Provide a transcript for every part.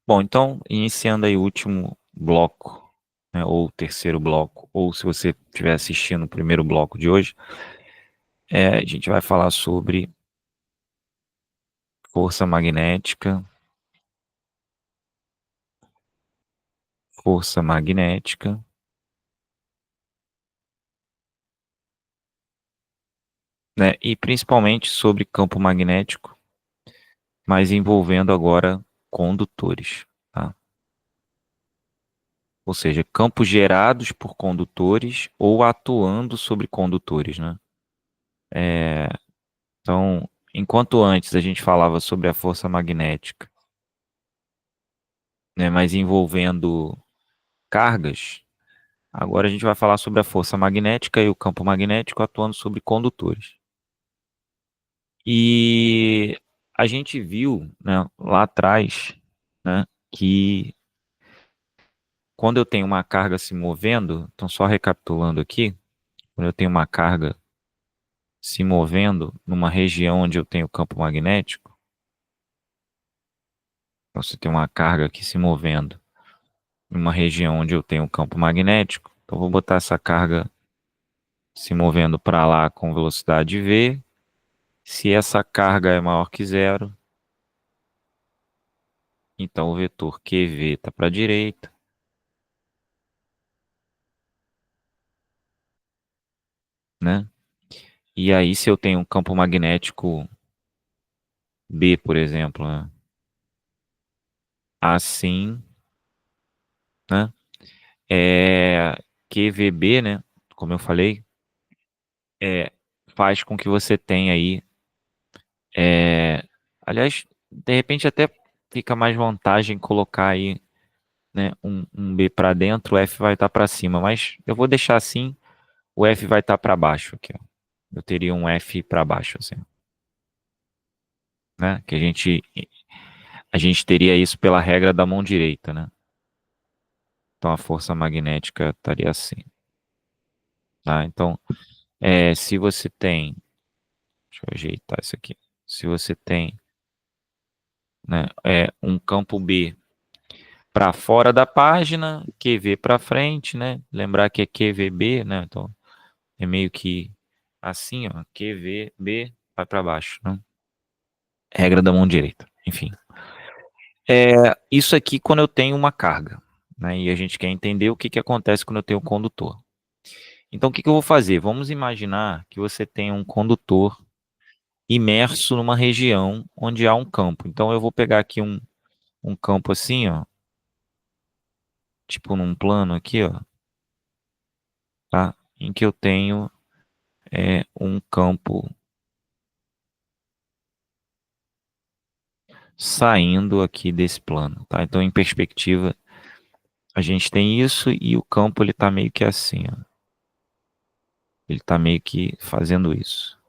Bom, então, iniciando aí o último bloco, né, ou o terceiro bloco, ou se você estiver assistindo o primeiro bloco de hoje, a gente vai falar sobre força magnética, força magnética, né, e principalmente sobre campo magnético, mas envolvendo agora condutores, tá? Ou seja, campos gerados por condutores ou atuando sobre condutores, né? Então, enquanto antes a gente falava sobre a força magnética, né, mas envolvendo cargas, agora a gente vai falar sobre a força magnética e o campo magnético atuando sobre condutores. E a gente viu, né, lá atrás, né, que quando eu tenho uma carga se movendo, então só recapitulando aqui, quando eu tenho uma carga se movendo numa região onde eu tenho campo magnético, então você tem uma carga aqui se movendo numa região onde eu tenho campo magnético, então eu vou botar essa carga se movendo para lá com velocidade v. Se essa carga é maior que zero, então o vetor QV está para a direita, né? E aí, se eu tenho um campo magnético B, por exemplo, né, assim, né? QVB, né? Como eu falei, é, faz com que você tenha aí, é, aliás, de repente até fica mais vantagem colocar aí, né, um B para dentro, o F vai estar para cima, mas eu vou deixar assim, o F vai estar para baixo aqui, ó. Eu teria um F para baixo, assim, né? Que a gente teria isso pela regra da mão direita, né? Então a força magnética estaria assim, tá? Então, se você tem, deixa eu ajeitar isso aqui. Se você tem, né, um campo B para fora da página, QV para frente, né? Lembrar que é QVB, né? Então é meio que assim, ó, QVB vai para baixo, né? Regra da mão direita. Enfim, isso aqui quando eu tenho uma carga, né? E a gente quer entender o que que acontece quando eu tenho um condutor. Então, o que que eu vou fazer? Vamos imaginar que você tem um condutor imerso numa região onde há um campo. Então, eu vou pegar aqui um campo assim, ó, tipo num plano aqui, ó, tá? Em que eu tenho um campo saindo aqui desse plano, tá? Então, em perspectiva, a gente tem isso e o campo ele tá meio que assim, ó. Ele tá meio que fazendo isso,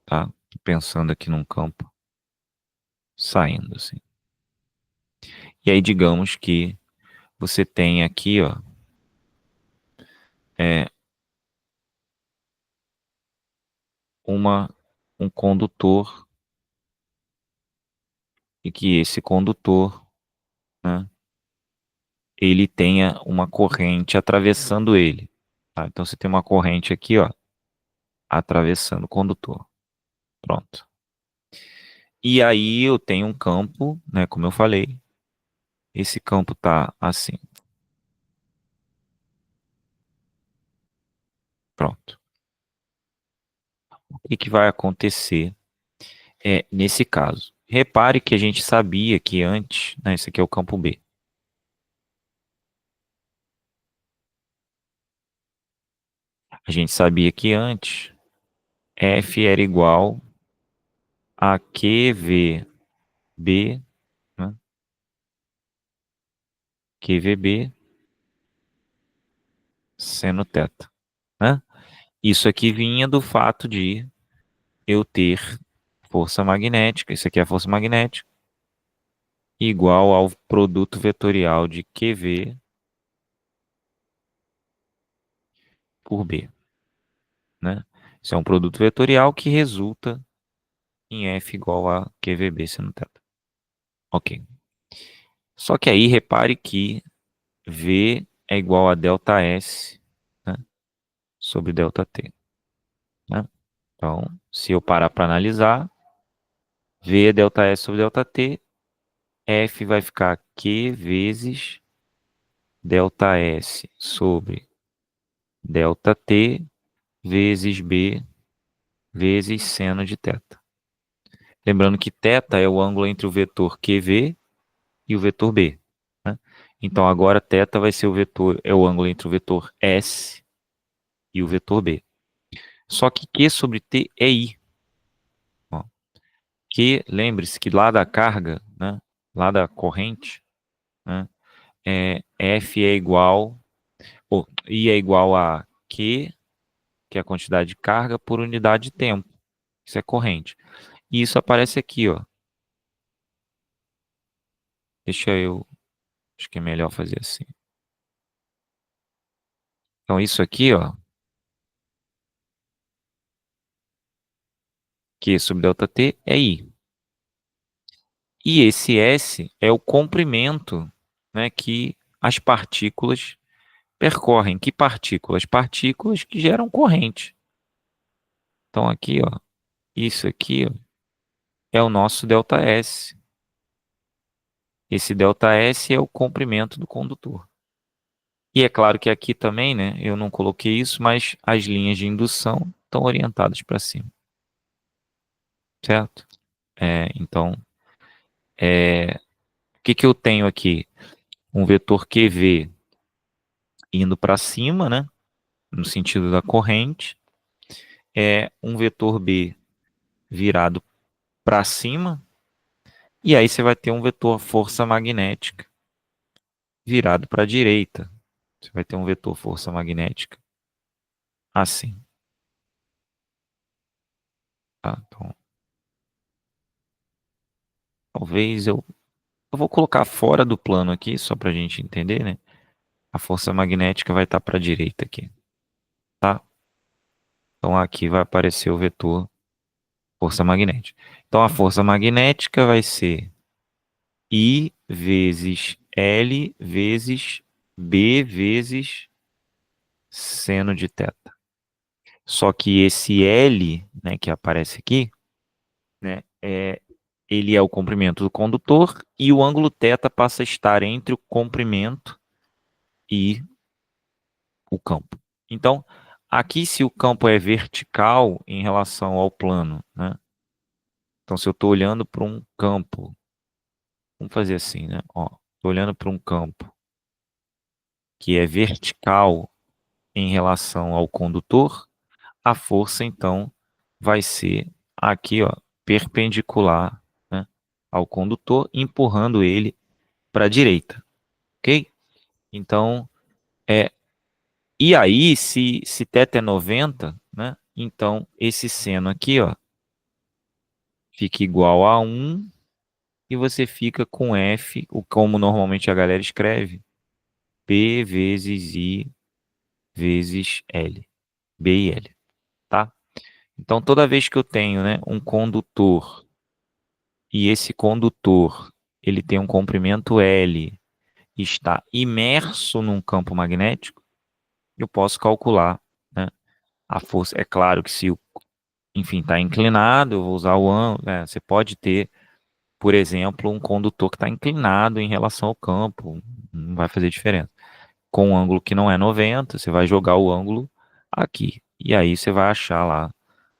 tá? Pensando aqui num campo saindo assim. E aí, digamos que você tem aqui, ó, é, um condutor e que esse condutor, né, ele tenha uma corrente atravessando ele, tá? Então você tem uma corrente aqui, ó, atravessando o condutor. Pronto. E aí eu tenho um campo, né, como eu falei, esse campo tá assim. Pronto. O que que vai acontecer nesse caso? Repare que a gente sabia que antes, né, esse aqui é o campo B. A gente sabia que antes F era igual a QVB, né? QVB seno θ, né? Isso aqui vinha do fato de eu ter força magnética, isso aqui é a força magnética, igual ao produto vetorial de QV por B, né? Isso é um produto vetorial que resulta em F igual a QVB seno θ. Ok. Só que aí repare que V é igual a ΔS, né, sobre ΔT. Né? Então, se eu parar para analisar, V é ΔS sobre ΔT, F vai ficar Q vezes ΔS sobre ΔT vezes B vezes seno de θ. Lembrando que θ é o ângulo entre o vetor QV e o vetor B. Né? Então agora θ vai ser é o ângulo entre o vetor S e o vetor B. Só que Q sobre T é I. Ó. Q, lembre-se que lá da carga, né, lá da corrente, né, F é igual, ou I é igual a Q, que é a quantidade de carga, por unidade de tempo. Isso é corrente. E isso aparece aqui, ó. Acho que é melhor fazer assim. Então isso aqui, ó, Q sobre ΔT é I. E esse S é o comprimento, né, que as partículas percorrem. Que partículas? Partículas que geram corrente. Então aqui, ó, isso aqui, ó, é o nosso ΔS. Esse ΔS é o comprimento do condutor. E é claro que aqui também, né, eu não coloquei isso, mas as linhas de indução estão orientadas para cima. Certo? Então, o que eu tenho aqui? Um vetor QV indo para cima, né, no sentido da corrente. Um vetor B virado para cima. E aí você vai ter um vetor força magnética virado para a direita. Você vai ter um vetor força magnética assim. Tá? Então, talvez eu vou colocar fora do plano aqui, só para a gente entender, né? A força magnética vai estar para a direita aqui, tá? Então aqui vai aparecer o vetor força magnética. Então a força magnética vai ser I vezes L vezes B vezes seno de θ. Só que esse L, né, que aparece aqui, né, ele é o comprimento do condutor e o ângulo θ passa a estar entre o comprimento e o campo. Então, aqui se o campo é vertical em relação ao plano, né? Então, se eu estou olhando para um campo, vamos fazer assim, né? Estou olhando para um campo que é vertical em relação ao condutor, a força, então, vai ser aqui, ó, perpendicular, né, ao condutor, empurrando ele para a direita, ok? Então, e aí, se θ é 90, né, então esse seno aqui, ó, fica igual a 1 e você fica com F, como normalmente a galera escreve, P vezes I vezes L, B e L, tá? Então, toda vez que eu tenho, né, um condutor e esse condutor ele tem um comprimento L e está imerso num campo magnético, eu posso calcular, né, a força. É claro que se enfim, está inclinado, eu vou usar o ângulo, né? Você pode ter, por exemplo, um condutor que está inclinado em relação ao campo, não vai fazer diferença. Com um ângulo que não é 90, você vai jogar o ângulo aqui. E aí você vai achar lá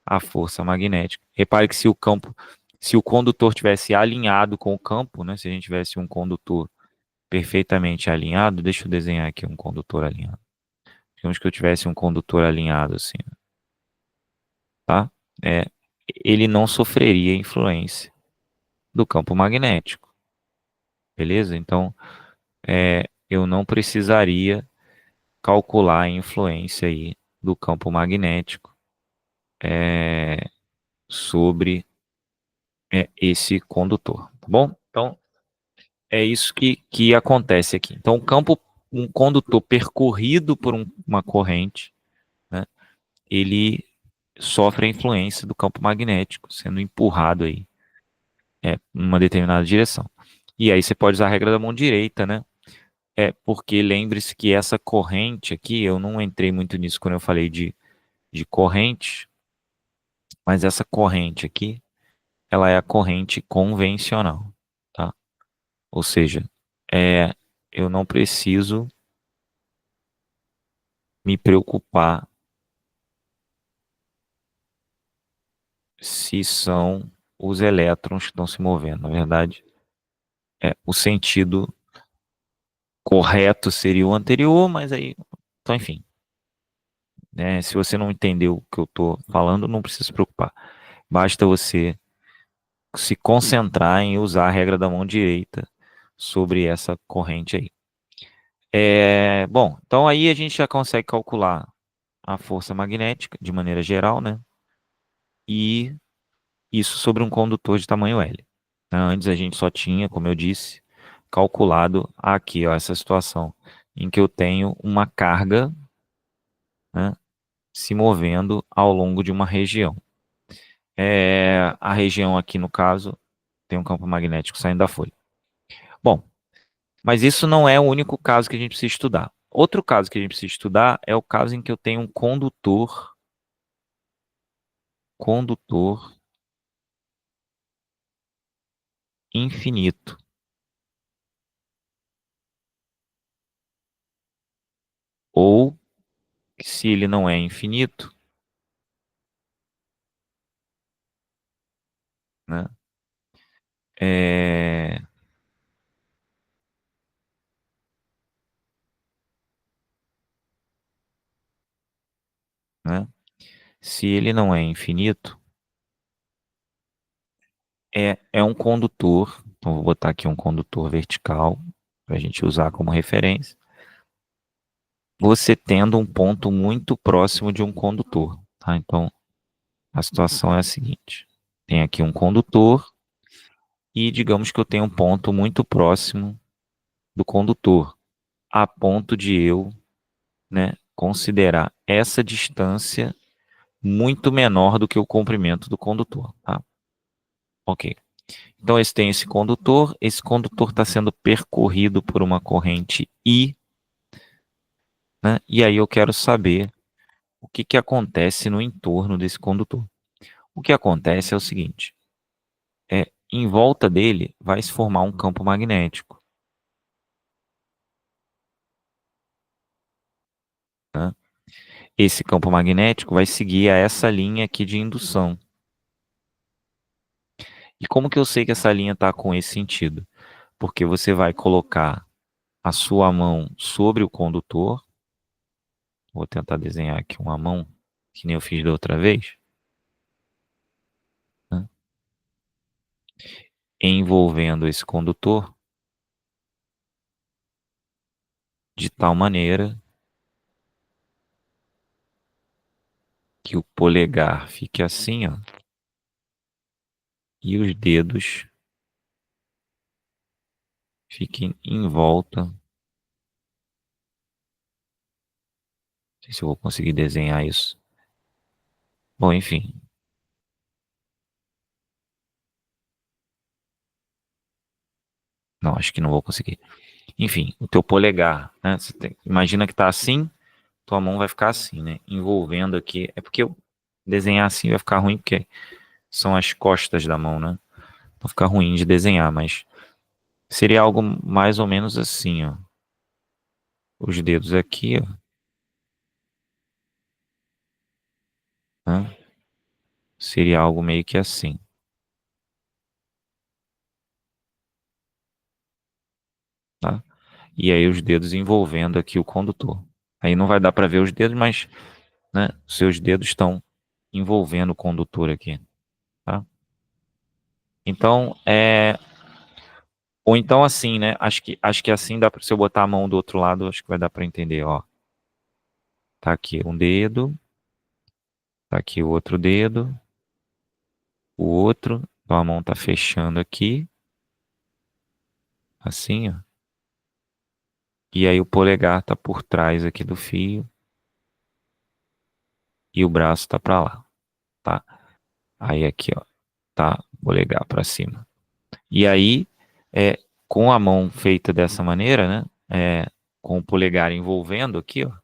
a força magnética. Repare que se o condutor tivesse alinhado com o campo, né? Se a gente tivesse um condutor perfeitamente alinhado, deixa eu desenhar aqui um condutor alinhado. Digamos que eu tivesse um condutor alinhado assim, tá? É, ele não sofreria influência do campo magnético, beleza? Então, eu não precisaria calcular a influência aí do campo magnético sobre esse condutor, tá bom? Então, é isso que acontece aqui. Então, um condutor percorrido por uma corrente, né, ele sofre a influência do campo magnético, sendo empurrado aí numa determinada direção. E aí você pode usar a regra da mão direita, né? Porque lembre-se que essa corrente aqui, eu não entrei muito nisso quando eu falei de corrente, mas essa corrente aqui, ela é a corrente convencional, tá? Ou seja, é, eu não preciso me preocupar se são os elétrons que estão se movendo. Na verdade, o sentido correto seria o anterior, mas aí, então, enfim, né, se você não entendeu o que eu estou falando, não precisa se preocupar. Basta você se concentrar em usar a regra da mão direita sobre essa corrente aí. Bom, então aí a gente já consegue calcular a força magnética de maneira geral, né? E isso sobre um condutor de tamanho L. Né? Antes a gente só tinha, como eu disse, calculado aqui, ó, essa situação em que eu tenho uma carga, né, se movendo ao longo de uma região. A região aqui, no caso, tem um campo magnético saindo da folha. Bom, mas isso não é o único caso que a gente precisa estudar. Outro caso que a gente precisa estudar é o caso em que eu tenho um condutor infinito. Ou, se ele não é infinito, né? É, né? Se ele não é infinito, é um condutor. Então, vou botar aqui um condutor vertical para a gente usar como referência. Você tendo um ponto muito próximo de um condutor, tá? Então, a situação é a seguinte: tem aqui um condutor e digamos que eu tenho um ponto muito próximo do condutor, a ponto de eu, né, considerar essa distância muito menor do que o comprimento do condutor, tá? Ok. Então, esse condutor está sendo percorrido por uma corrente I, né? E aí eu quero saber o que que acontece no entorno desse condutor. O que acontece é o seguinte: em volta dele vai se formar um campo magnético, né? Esse campo magnético vai seguir a essa linha aqui de indução. E como que eu sei que essa linha está com esse sentido? Porque você vai colocar a sua mão sobre o condutor. Vou tentar desenhar aqui uma mão, que nem eu fiz da outra vez, né? Envolvendo esse condutor de tal maneira que o polegar fique assim, ó, e os dedos fiquem em volta. Não sei se eu vou conseguir desenhar isso. Bom, enfim. Não, acho que não vou conseguir. Enfim, o teu polegar, né? Imagina que tá assim, tua mão vai ficar assim, né? Envolvendo aqui. É porque eu desenhar assim vai ficar ruim, porque são as costas da mão, né? Vai ficar ruim de desenhar, mas seria algo mais ou menos assim, ó. Os dedos aqui, ó, né? Seria algo meio que assim, tá? E aí os dedos envolvendo aqui o condutor. Aí não vai dar para ver os dedos, mas, né, seus dedos estão envolvendo o condutor aqui, tá? Então, ou então assim, né? Acho que assim dá para, se eu botar a mão do outro lado, acho que vai dar para entender, ó. Tá aqui um dedo, tá aqui o outro dedo, o outro, então a mão tá fechando aqui, assim, ó. E aí o polegar tá por trás aqui do fio e o braço tá para lá. tá? Aí aqui, ó, tá? Polegar para cima. E aí, é, com a mão feita dessa maneira, né? Com o polegar envolvendo aqui, ó.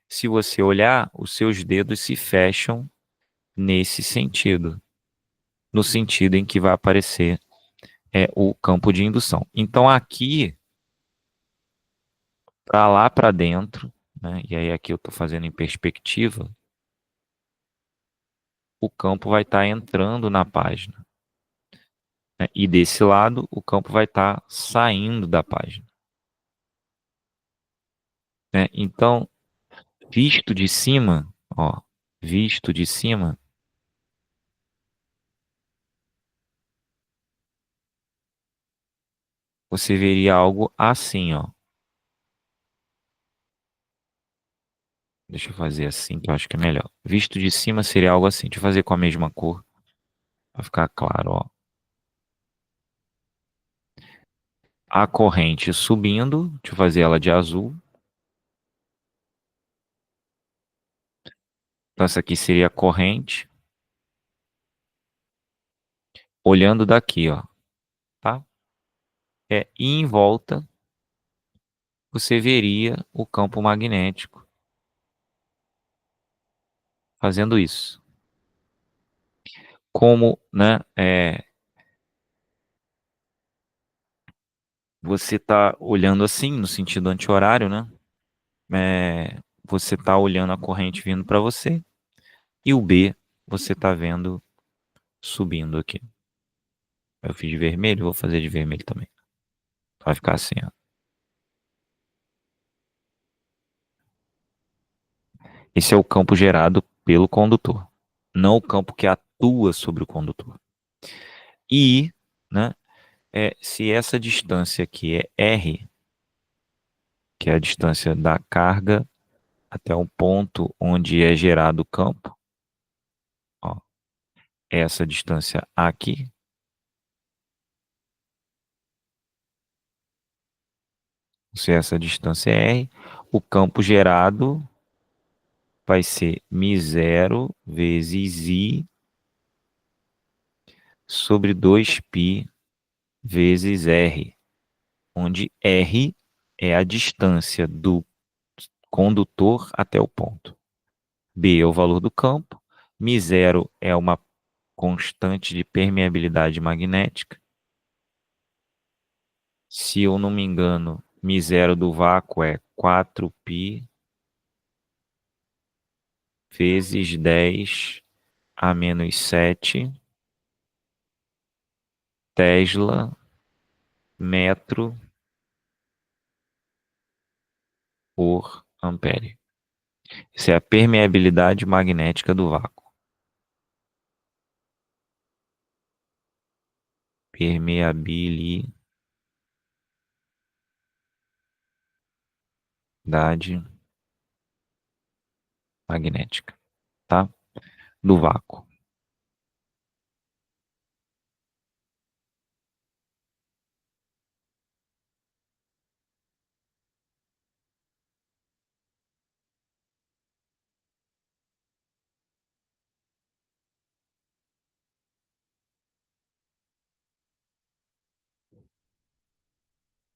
Se você olhar, os seus dedos se fecham nesse sentido, no sentido em que vai aparecer o campo de indução. Então aqui, para lá para dentro, né? E aí aqui eu estou fazendo em perspectiva, o campo vai estar entrando na página, né? E desse lado, o campo vai estar saindo da página, né? Então, visto de cima, ó, visto de cima, você veria algo assim, ó. Deixa eu fazer assim, que eu acho que é melhor. Visto de cima seria algo assim. Deixa eu fazer com a mesma cor, para ficar claro, ó. A corrente subindo, deixa eu fazer ela de azul. Então essa aqui seria a corrente, olhando daqui, ó, tá? E em volta, você veria o campo magnético fazendo isso. Como, né, você está olhando assim, no sentido anti-horário, né? Você está olhando a corrente vindo para você e o B você está vendo subindo aqui. Eu fiz de vermelho, vou fazer de vermelho também. Vai ficar assim, ó. Esse é o campo gerado pelo condutor, não o campo que atua sobre o condutor. E, né, se essa distância aqui é R, que é a distância da carga até o ponto onde é gerado o campo, ó, essa distância aqui, se essa distância é R, o campo gerado vai ser μ0 vezes I sobre 2π vezes R, onde R é a distância do condutor até o ponto. B é o valor do campo, μ0 é uma constante de permeabilidade magnética. Se eu não me engano, μ0 do vácuo é 4π vezes 10 a menos 7 Tesla metro por ampere. Isso é a permeabilidade magnética do vácuo. Permeabilidade magnética, tá? Do vácuo.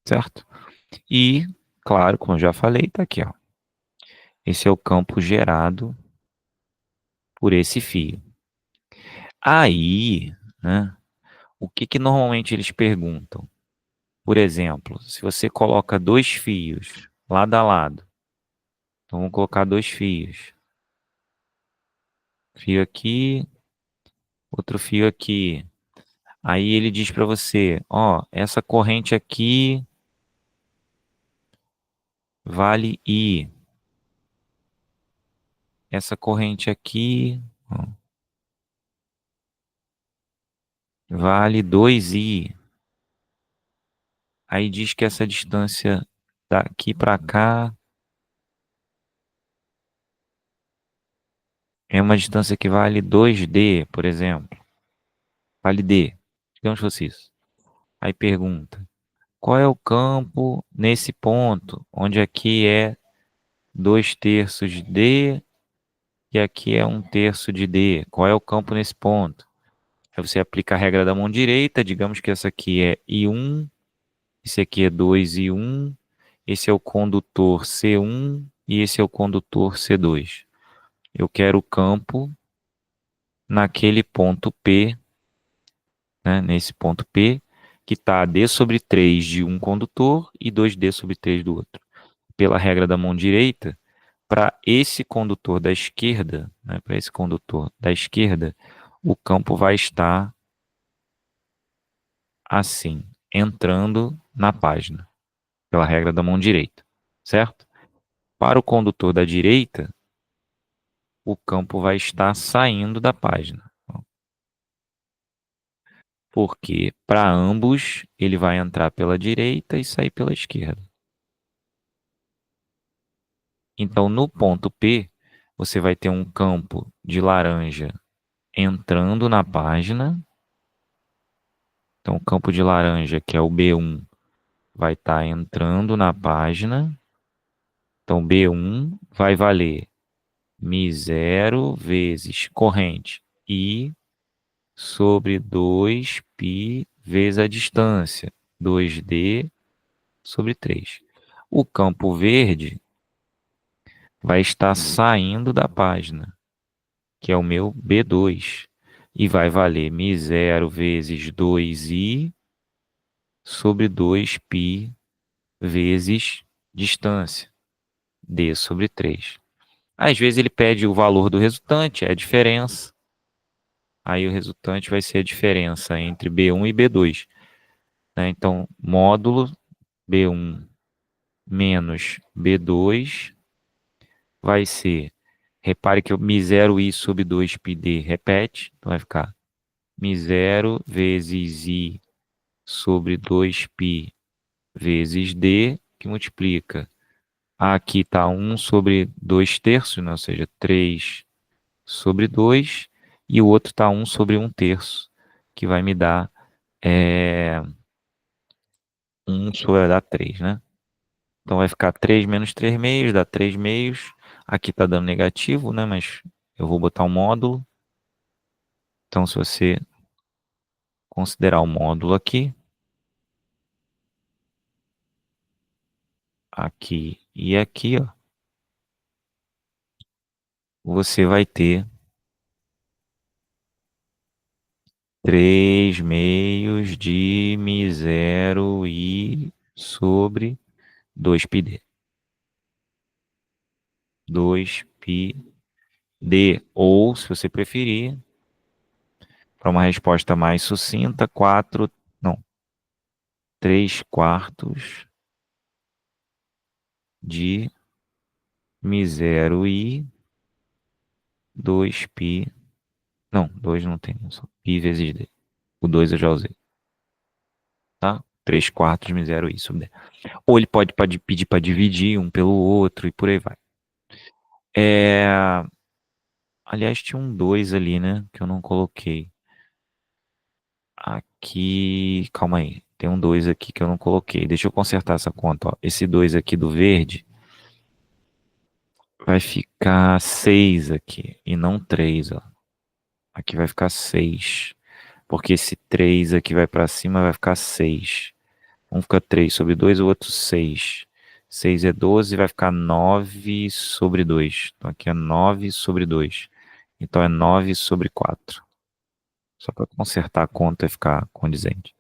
Certo? E, claro, como eu já falei, tá aqui, ó. Esse é o campo gerado por esse fio. Aí, né, o que que normalmente eles perguntam? Por exemplo, se você coloca dois fios lado a lado, então vamos colocar dois fios. Fio aqui, outro fio aqui. Aí ele diz para você, ó, essa corrente aqui vale I. Essa corrente aqui, ó, vale 2I. Aí diz que essa distância daqui para cá é uma distância que vale 2D, por exemplo. Vale D. Digamos que fosse isso. Aí pergunta, qual é o campo nesse ponto, onde aqui é 2/3 D e aqui é 1/3 de D. Qual é o campo nesse ponto? Aí você aplica a regra da mão direita, digamos que essa aqui é I1, esse aqui é 2I1, esse é o condutor C1 e esse é o condutor C2. Eu quero o campo naquele ponto P, né, nesse ponto P, que está D sobre 3 de um condutor e 2D sobre 3 do outro. Pela regra da mão direita, para esse condutor da esquerda, né, para esse condutor da esquerda, o campo vai estar assim, entrando na página, pela regra da mão direita, certo? Para o condutor da direita, o campo vai estar saindo da página, porque para ambos ele vai entrar pela direita e sair pela esquerda. Então, no ponto P, você vai ter um campo de laranja entrando na página. Então, o campo de laranja, que é o B1, vai estar entrando na página. Então, B1 vai valer μ0 vezes corrente I sobre 2π vezes a distância, 2D sobre 3. O campo verde vai estar saindo da página, que é o meu B2, e vai valer μ0 vezes 2i sobre 2π vezes distância, D sobre 3. Às vezes ele pede o valor do resultante, é a diferença. Aí o resultante vai ser a diferença entre B1 e B2. Né? Então, módulo B1 menos B2 vai ser, repare que o μ0i sobre 2πd repete, então vai ficar μ0 vezes i sobre 2π vezes d, que multiplica. Aqui está 1 sobre 2/3, né? Ou seja, 3 sobre 2, e o outro está 1 sobre 1/3, que vai me dar 1 sobre, vai dar 3, né? Então vai ficar 3 menos 3 meios, dá 3 meios. Aqui está dando negativo, né? Mas eu vou botar um módulo. Então, se você considerar o módulo aqui e aqui, ó, você vai ter 3 meios de μ0 i sobre 2πd. 2πd. Ou, se você preferir, para uma resposta mais sucinta, 4, não, 3/4 de μ0 i 2π. Não, 2 não tem, só π vezes d. O 2 eu já usei, tá? 3/4 de μ0 i sobre d. Ou ele pode pedir para dividir um pelo outro e por aí vai. Aliás, tinha um 2 ali, né? Que eu não coloquei. Aqui, calma aí. Tem um 2 aqui que eu não coloquei. Deixa eu consertar essa conta, ó. Esse 2 aqui do verde vai ficar 6 aqui e não 3, ó. Aqui vai ficar 6. Porque esse 3 aqui vai para cima, vai ficar 6. Um fica 3 sobre 2, o outro 6. 6 é 12, vai ficar 9 sobre 2. Então aqui é 9 sobre 2. Então é 9 sobre 4. Só para consertar a conta e ficar condizente.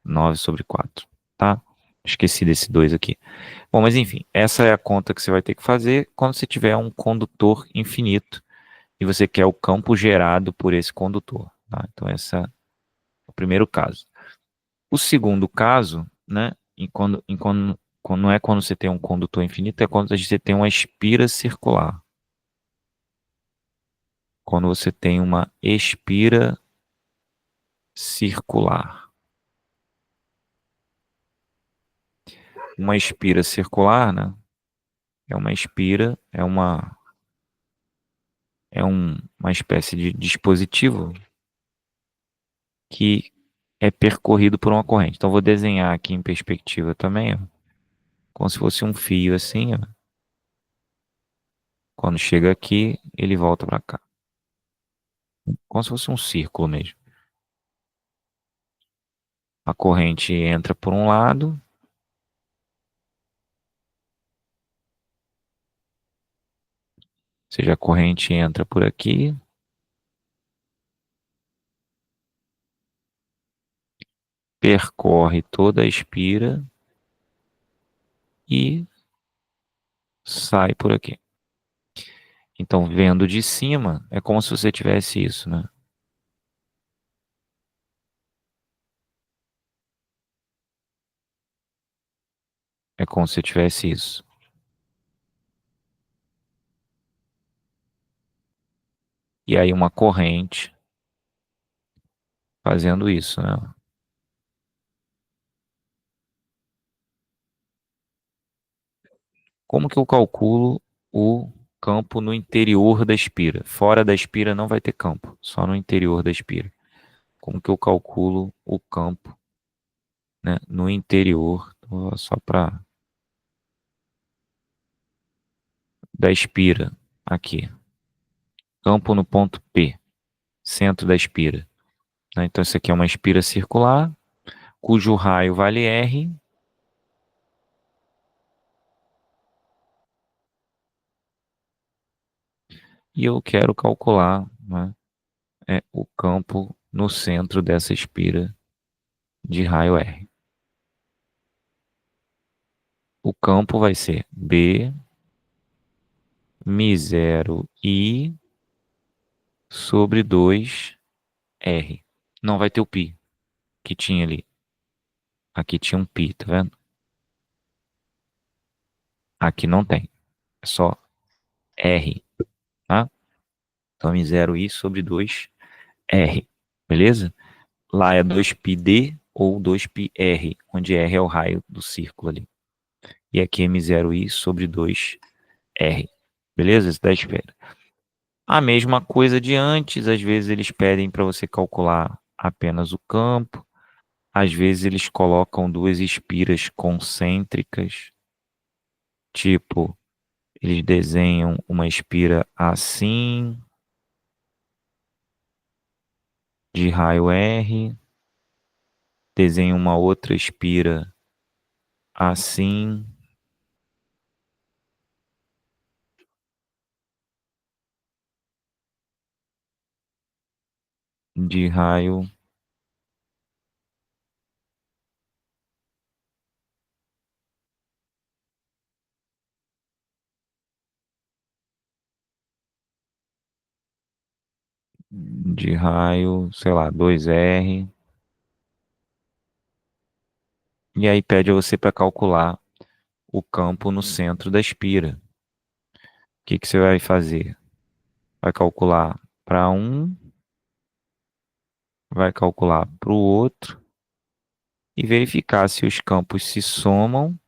9 sobre 4, tá? Esqueci desse 2 aqui. Bom, mas enfim, essa é a conta que você vai ter que fazer quando você tiver um condutor infinito e você quer o campo gerado por esse condutor, tá? Então esse é o primeiro caso. O segundo caso, né, quando não é quando você tem um condutor infinito, é quando você tem uma espira circular. Quando você tem uma espira circular. Uma espira circular, né, é uma espira, uma espécie de dispositivo que é percorrido por uma corrente. Então, vou desenhar aqui em perspectiva também, ó, como se fosse um fio assim, ó, Quando chega aqui, ele volta para cá. Como se fosse um círculo mesmo. A corrente entra por um lado, ou seja, a corrente entra por aqui, percorre toda a espira e sai por aqui. Então, vendo de cima, é como se você tivesse isso, né? É como se você tivesse isso. E aí uma corrente fazendo isso, né? Como que eu calculo o campo no interior da espira? Fora da espira não vai ter campo, só no interior da espira. Como que eu calculo o campo, né, no interior, só para da espira aqui. Campo no ponto P, centro da espira, né? Então isso aqui é uma espira circular, cujo raio vale R, e eu quero calcular, né, o campo no centro dessa espira de raio R. O campo vai ser B mi0 I sobre 2 R. Não vai ter o π que tinha ali. Aqui tinha um π, tá vendo? Aqui não tem. É só R, tá? Então, mi0 I sobre 2 R. Beleza? Lá é 2πd ou 2πr, onde R é o raio do círculo ali. E aqui é mi0 I sobre 2 R. Beleza? Isso dá espera. A mesma coisa de antes, às vezes eles pedem para você calcular apenas o campo. Às vezes eles colocam duas espiras concêntricas, tipo, eles desenham uma espira assim, de raio R, desenham uma outra espira assim, de raio sei lá, 2R. E aí pede a você para calcular o campo no centro da espira. O que que você vai fazer? Vai calcular para um, vai calcular para o outro e verificar se os campos se somam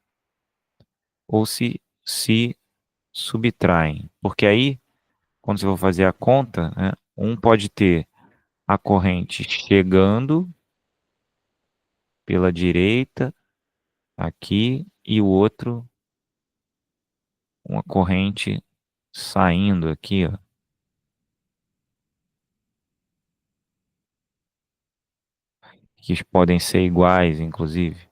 ou se subtraem. Porque aí, quando você for fazer a conta, né, um pode ter a corrente chegando pela direita aqui e o outro uma corrente saindo aqui, ó, que podem ser iguais, inclusive.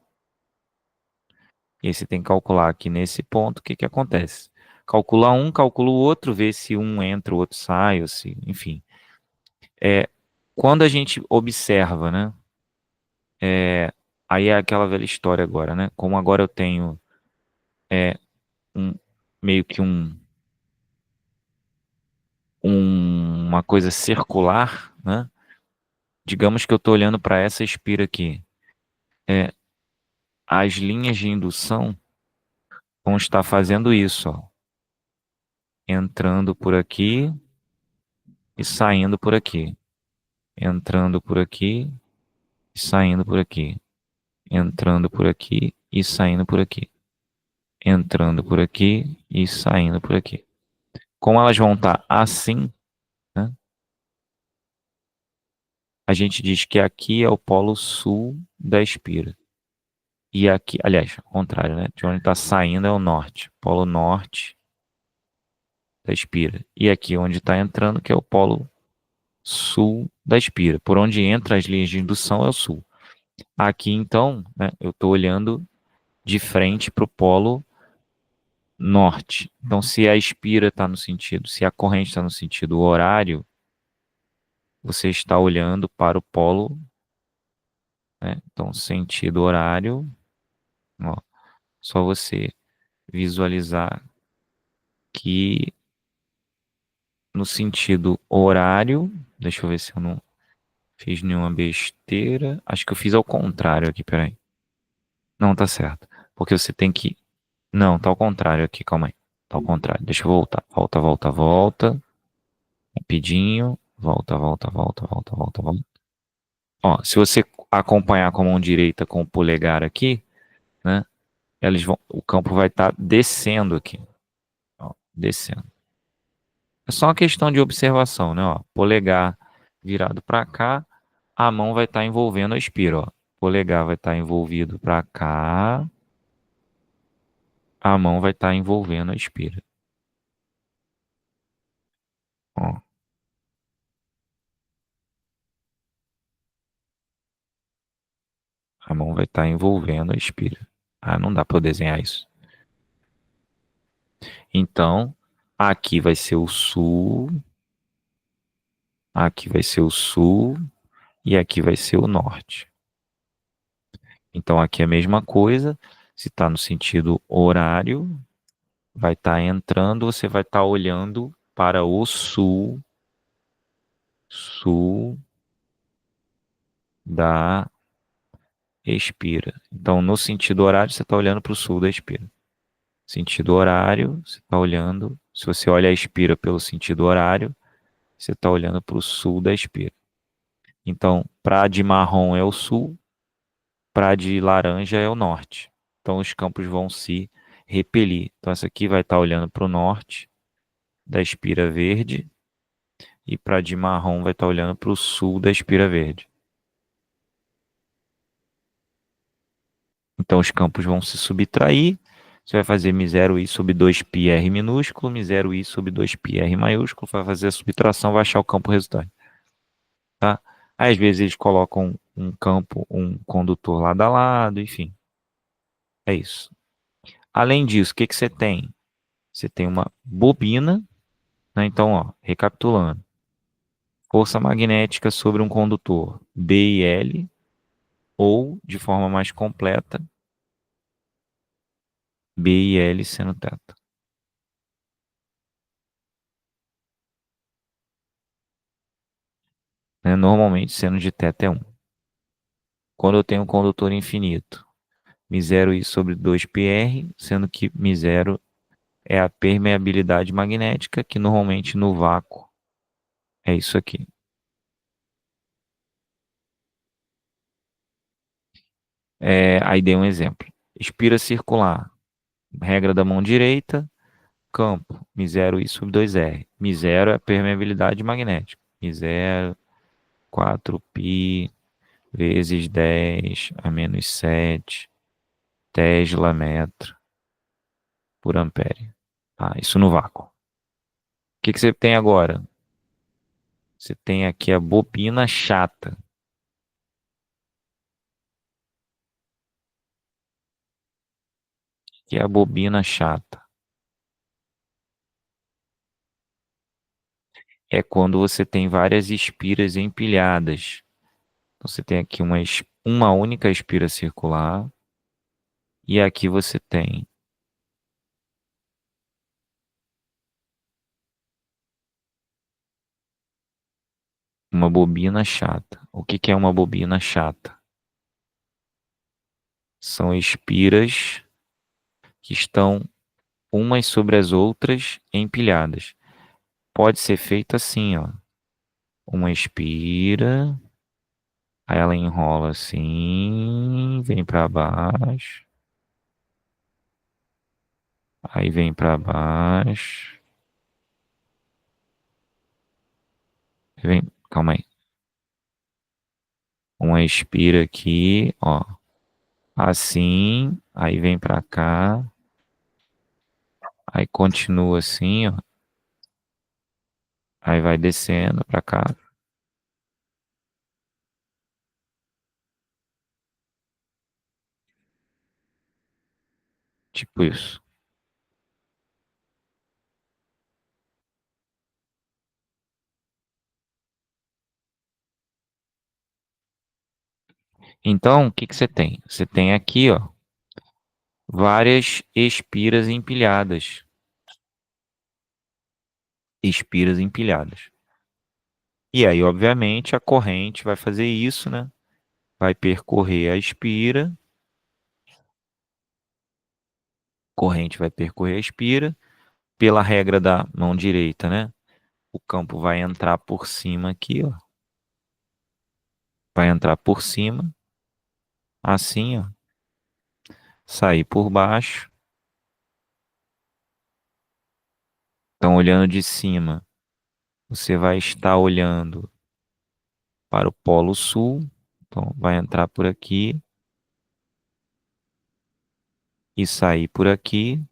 E aí você tem que calcular aqui nesse ponto o que que acontece. Calcula um, calcula o outro, vê se um entra, o outro sai, ou se, enfim. É, quando a gente observa, né? Aí é aquela velha história agora, né? Como agora eu tenho um, meio que uma coisa circular, né? Digamos que eu estou olhando para essa espira aqui. É, as linhas de indução vão estar fazendo isso, ó, entrando por aqui e saindo por aqui, entrando por aqui e saindo por aqui, entrando por aqui e saindo por aqui, entrando por aqui e saindo por aqui. Como elas vão estar assim, né? A gente diz que aqui é o polo sul da espira. E aqui, aliás, ao contrário, né? De onde está saindo é o norte. Polo norte da espira. E aqui onde está entrando, que é o polo sul da espira. Por onde entra as linhas de indução é o sul. Aqui, então, né, eu estou olhando de frente para o polo norte. Então, se a espira está no sentido, se a corrente está no sentido horário, você está olhando para o polo, né? Então, sentido horário, ó, só você visualizar que no sentido horário, deixa eu ver se eu não fiz nenhuma besteira. Acho que eu fiz ao contrário aqui, peraí. Não, tá certo. Porque você tem que. Não, tá ao contrário aqui, calma aí. Tá ao contrário. Deixa eu voltar. Volta, volta, volta. Rapidinho. Volta, volta, volta, volta, volta, volta. Ó, se você acompanhar com a mão direita com o polegar aqui, né? O campo vai estar descendo aqui. Ó, descendo. É só uma questão de observação, né? Ó, polegar virado para cá, a mão vai estar envolvendo a espira, ó. Polegar vai estar envolvido para cá, a mão vai estar envolvendo a espira. Ó, a mão vai estar envolvendo a espira. Ah, não dá para eu desenhar isso. Então, aqui vai ser o sul, aqui vai ser o sul e aqui vai ser o norte. Então, aqui é a mesma coisa. Se está no sentido horário, vai estar entrando, você vai estar olhando para o sul, sul da expira. Então, no sentido horário, você está olhando para o sul da expira. Sentido horário, você está olhando. Se você olha a expira pelo sentido horário, você está olhando para o sul da expira. Então, para de marrom é o sul, para de laranja é o norte. Então, os campos vão se repelir. Então, essa aqui vai estar olhando para o norte da expira verde e para de marrom vai estar olhando para o sul da espira verde. Então os campos vão se subtrair. Você vai fazer μ0i sobre 2πr minúsculo, μ0i sobre 2πr maiúsculo, vai fazer a subtração, vai achar o campo resultante. Tá? Aí, às vezes eles colocam um campo, um condutor lado a lado, enfim. É isso. Além disso, o que que você tem? Você tem uma bobina, né? Então, ó, recapitulando. Força magnética sobre um condutor B e L, ou, de forma mais completa, B e L seno teta. Né? Normalmente, seno de teta é 1. Quando eu tenho um condutor infinito, μ0i sobre 2πr, sendo que μ0 é a permeabilidade magnética, que normalmente no vácuo é isso aqui. Aí dei um exemplo. Espira circular, regra da mão direita, campo, μ0i sobre 2r. μ0 é a permeabilidade magnética. μ0, 4π vezes 10 a menos 7 Tesla metro por ampere. Tá, isso no vácuo. O que que você tem agora? Você tem aqui a bobina chata. Que é a bobina chata? É quando você tem várias espiras empilhadas. Então, você tem aqui uma única espira circular. E aqui você tem uma bobina chata. O que que é uma bobina chata? São espiras que estão umas sobre as outras empilhadas. Pode ser feito assim, ó. Uma espira, aí ela enrola assim, vem para baixo, aí vem para baixo, vem, calma aí. Uma expira aqui, ó. Assim, aí vem para cá, aí continua assim, ó. Aí vai descendo para cá, tipo isso. Então, o que que você tem? Você tem aqui, ó, várias espiras empilhadas. Espiras empilhadas. E aí, obviamente, a corrente vai fazer isso, né? Vai percorrer a espira, corrente vai percorrer a espira, pela regra da mão direita, né? O campo vai entrar por cima aqui, ó. Vai entrar por cima, assim, ó. Sair por baixo. Então, olhando de cima, você vai estar olhando para o Polo Sul. Então, vai entrar por aqui e sair por aqui.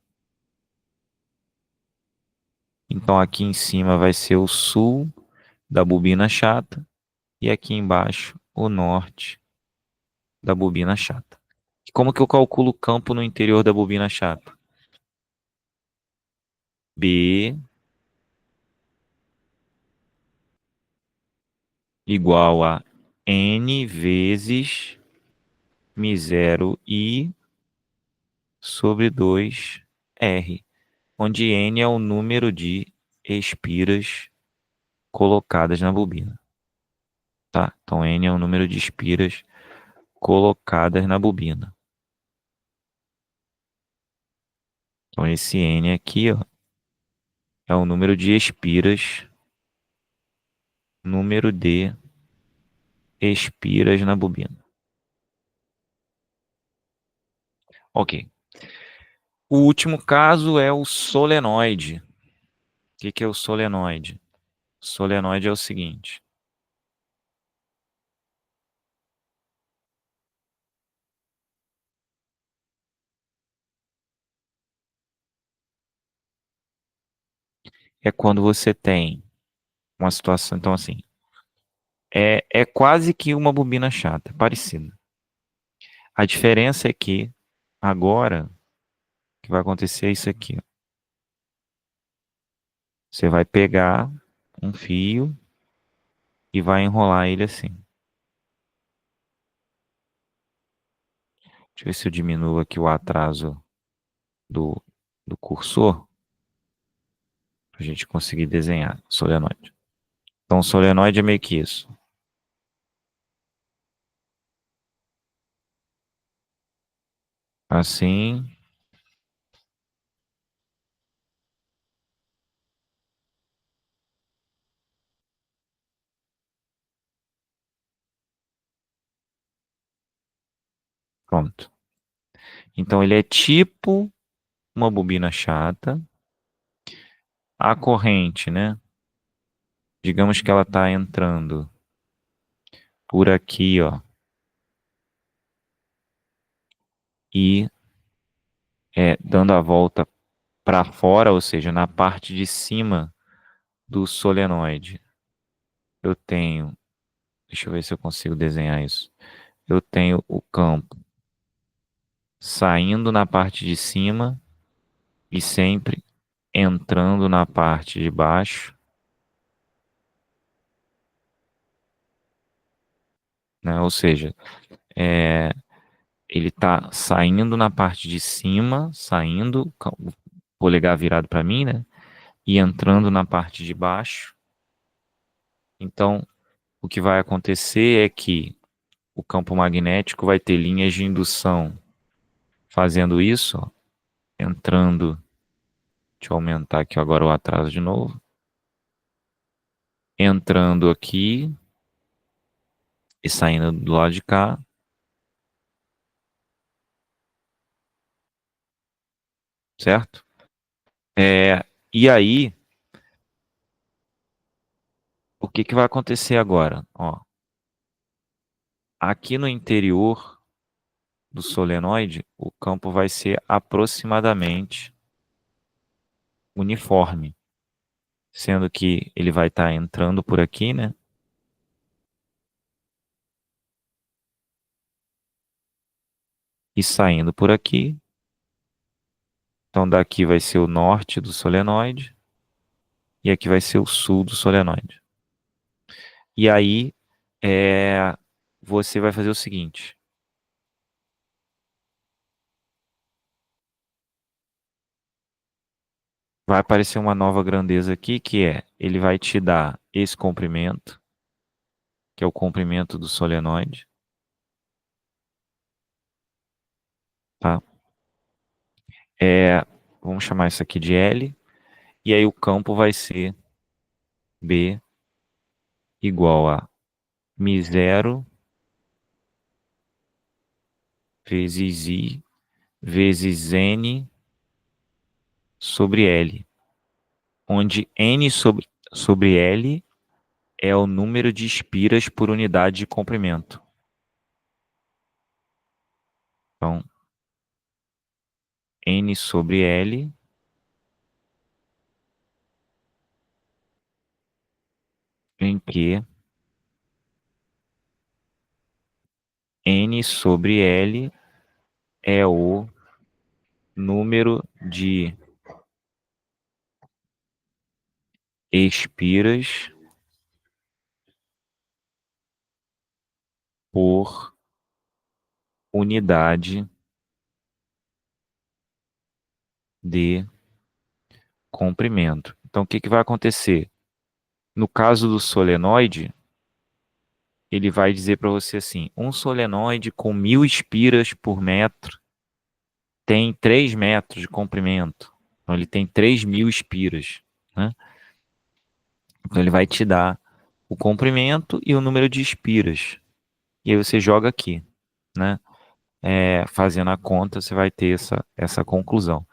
Então, aqui em cima vai ser o sul da bobina chata e aqui embaixo o norte da bobina chata. Como que eu calculo o campo no interior da bobina chata? B igual a N vezes μ0 I sobre 2R, onde N é o número de espiras colocadas na bobina, tá? Então N é o número de espiras colocadas na bobina. Então esse N aqui, ó, é o número de espiras, número de espiras na bobina. Ok. O último caso é o solenoide. O que que é o solenoide? O solenoide é o seguinte. É quando você tem uma situação, então assim, é quase que uma bobina chata, parecida. A diferença é que agora o que vai acontecer é isso aqui, ó. Você vai pegar um fio e vai enrolar ele assim. Deixa eu ver se eu diminuo aqui o atraso do, do cursor para a gente conseguir desenhar solenoide. Então, solenoide é meio que isso. Assim, pronto. Então, ele é tipo uma bobina chata. A corrente, né? Digamos que ela está entrando por aqui, ó, e dando a volta para fora, ou seja, na parte de cima do solenoide. Eu tenho, deixa eu ver se eu consigo desenhar isso. Eu tenho o campo saindo na parte de cima e sempre entrando na parte de baixo, né? Ou seja, é, ele está saindo na parte de cima, saindo, o polegar virado para mim, né? E entrando na parte de baixo. Então, o que vai acontecer é que o campo magnético vai ter linhas de indução fazendo isso, ó, entrando. Deixa eu aumentar aqui agora o atraso de novo. Entrando aqui e saindo do lado de cá, certo? E aí, o que que vai acontecer agora? Ó, aqui no interior do solenoide, o campo vai ser aproximadamente uniforme, sendo que ele vai estar entrando por aqui, né? E saindo por aqui. Então daqui vai ser o norte do solenoide e aqui vai ser o sul do solenoide. E aí você vai fazer o seguinte. Vai aparecer uma nova grandeza aqui, que ele vai te dar esse comprimento, que é o comprimento do solenoide, tá? É, vamos chamar isso aqui de L, e aí o campo vai ser B igual a μ0 vezes I vezes N sobre L, onde N sobre L é o número de espiras por unidade de comprimento. Então, N sobre L em que N sobre L é o número de espiras por unidade de comprimento. Então, o que que vai acontecer? No caso do solenoide, ele vai dizer para você assim: um solenoide com 1.000 espiras por metro tem 3 metros de comprimento. Então, ele tem 3.000 espiras, né? Então, ele vai te dar o comprimento e o número de espiras. E aí você joga aqui, né? Fazendo a conta, você vai ter essa conclusão.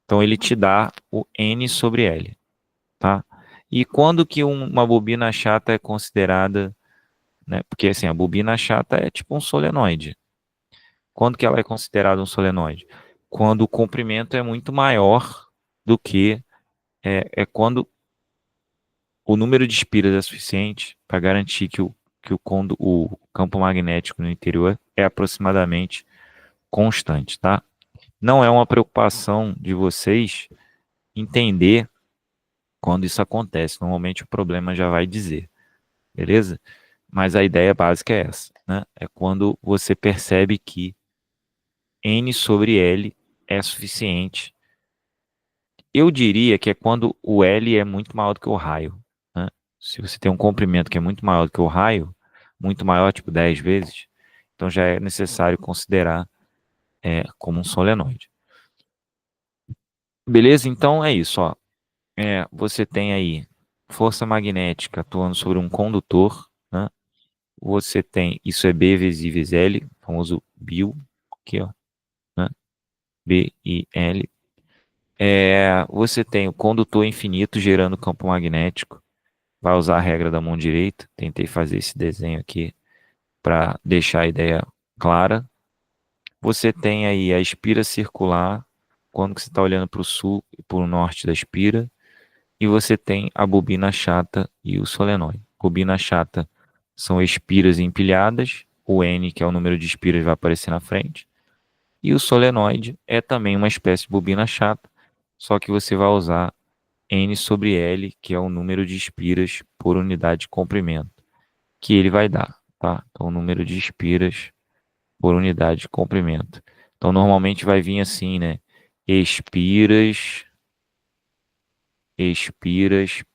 Então, ele te dá o N sobre L, tá? E quando que uma bobina chata é considerada, né? Porque assim, a bobina chata é tipo um solenoide. Quando que ela é considerada um solenoide? Quando o comprimento é muito maior do que quando o número de espiras é suficiente para garantir que o campo magnético no interior é aproximadamente constante, tá? Não é uma preocupação de vocês entender quando isso acontece. Normalmente o problema já vai dizer, beleza? Mas a ideia básica é essa, né? É quando você percebe que N sobre L é suficiente. Eu diria que é quando o L é muito maior do que o raio, né? Se você tem um comprimento que é muito maior do que o raio, muito maior, tipo 10 vezes, então já é necessário considerar como um solenoide. Beleza? Então é isso, ó. Você tem aí força magnética atuando sobre um condutor, né? Você tem, isso é B vezes L, famoso BIL, aqui, ó, né? B e L. Você tem o condutor infinito gerando campo magnético. Vai usar a regra da mão direita. Tentei fazer esse desenho aqui para deixar a ideia clara. Você tem aí a espira circular, quando você está olhando para o sul e para o norte da espira. E você tem a bobina chata e o solenoide. Bobina chata são espiras empilhadas, o N, que é o número de espiras, vai aparecer na frente. E o solenoide é também uma espécie de bobina chata, só que você vai usar N sobre L, que é o número de espiras por unidade de comprimento, que ele vai dar, tá? Então, o número de espiras por unidade de comprimento. Então, normalmente vai vir assim, né? Espiras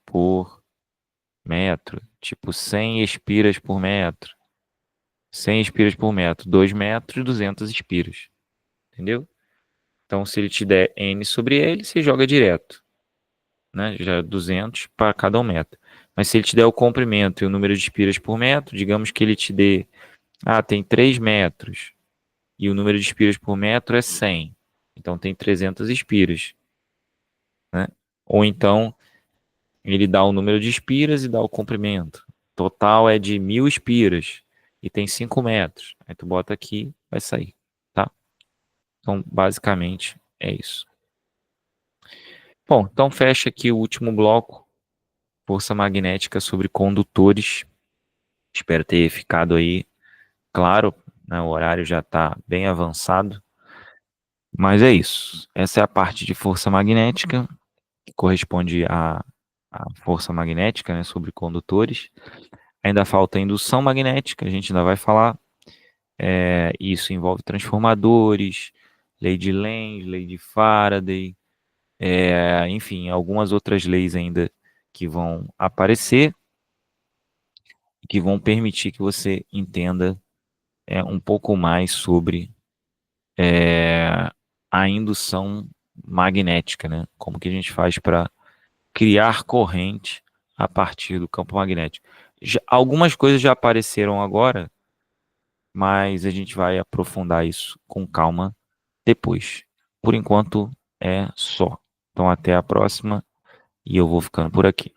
por metro, tipo 100 espiras por metro, 100 espiras por metro, 2 metros, 200 espiras, entendeu? Então, se ele te der N sobre L, você joga direto, né? Já é 200 para cada um metro. Mas se ele te der o comprimento e o número de espiras por metro, digamos que ele te dê, tem 3 metros e o número de espiras por metro é 100. Então tem 300 espiras, né? Ou então ele dá o número de espiras e dá o comprimento. Total é de 1.000 espiras e tem 5 metros. Aí tu bota aqui, vai sair, tá? Então, basicamente, é isso. Bom, então fecha aqui o último bloco. força magnética sobre condutores. Espero ter ficado aí claro, né? O horário já está bem avançado, mas é isso. Essa é a parte de força magnética, que corresponde à força magnética, né, sobre condutores. Ainda falta a indução magnética, a gente ainda vai falar. Isso envolve transformadores, lei de Lenz, lei de Faraday, enfim, algumas outras leis ainda que vão aparecer e que vão permitir que você entenda um pouco mais sobre a indução magnética, né? Como que a gente faz para criar corrente a partir do campo magnético. Algumas coisas já apareceram agora, mas a gente vai aprofundar isso com calma depois. Por enquanto é só. Então até a próxima e eu vou ficando por aqui.